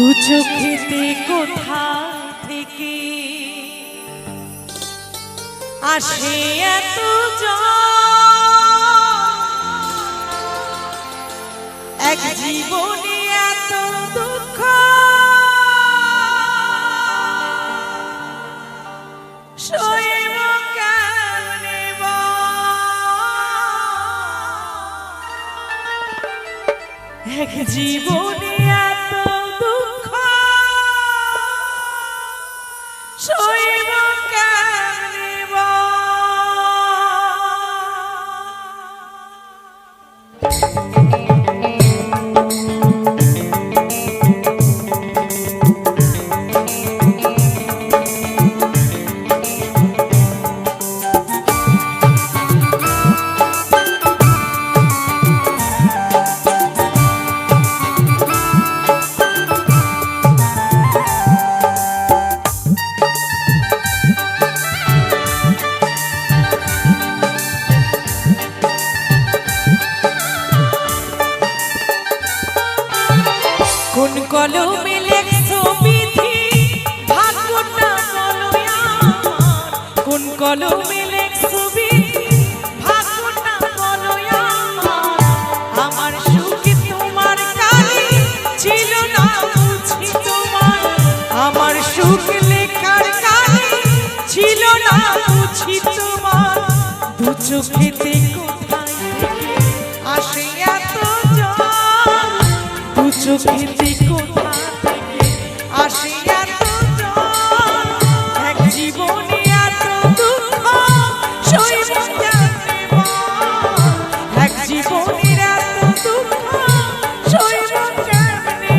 দু চোখেতে কোথা থেকে আসে এত এক জীবনে এত দুঃখ সইব কেমনে এক জীবনে এত দুঃখ সইব কেমনে কোন কলমে লেখছো বিধি ভাগ্যটা বলো আমার কোন কলমে লেখছো বিধি ভাগ্যটা বলো আমার সুখ তোমার কানে ছিল না বুঝি তোমার আমার সুখ লেখার কানে ছিল না বুঝি তোমার দু চোখেতে কোথায় থেকে আসে এত জল দু চোখেতে কোথা থেকে আসে এত জল এক জীবনে এত দুঃখ সইব কেমনে এক জীবনের এত দুঃখ সইব কেমনে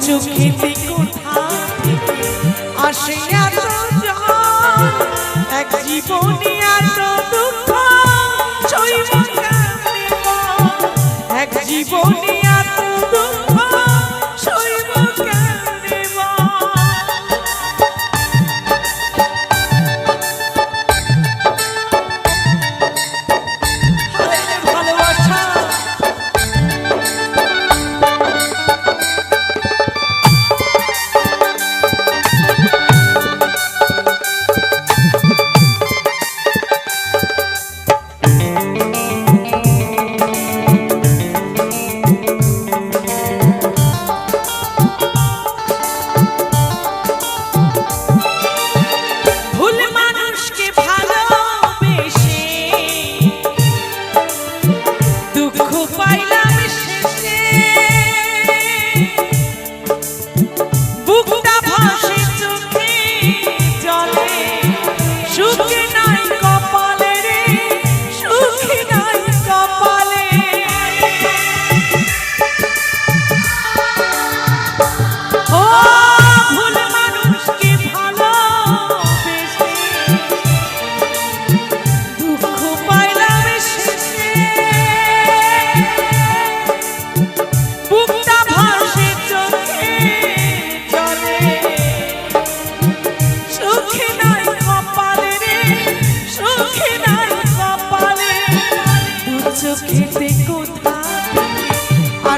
চোখেতে কোথা থেকে আসে এত জল এক জীবনে এত দুঃখ সইব কেমনে এক জীবনে এত দুঃখ সইব কেমনে ভালোবাসা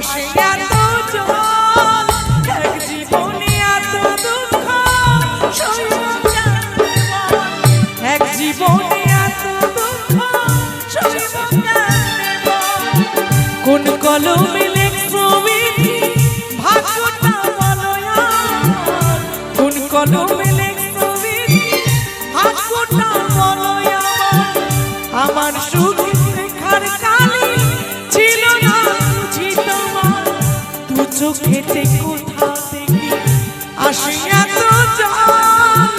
আসে এত জল এক জীবনে এত দুঃখ সইব কেমনে বল এক জীবনে এত দুঃখ সইব কেমনে বল কোন কলমে লিখবো বিধি ভাগ্যটা বলো আমার কোন কলমে লিখবো বিধি ভাগ্যটা বলো আমার সুখ লেখার কালি ছিল না বুঝি তোমার দু চোখেতে কোথা থেকে আসে এত জল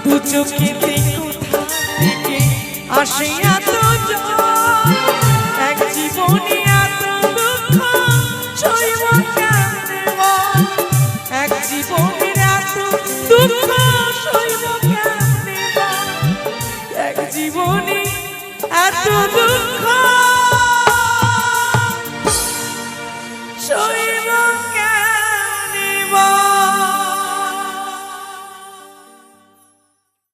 দু চোখেতে কোথা থেকে আসে এত জল এক জীবনে এত দুঃখ সইব কেমনে বল এক জীবনের এত দুঃখ সইব কেমনে বল এক জীবনে এত দুঃখ সইব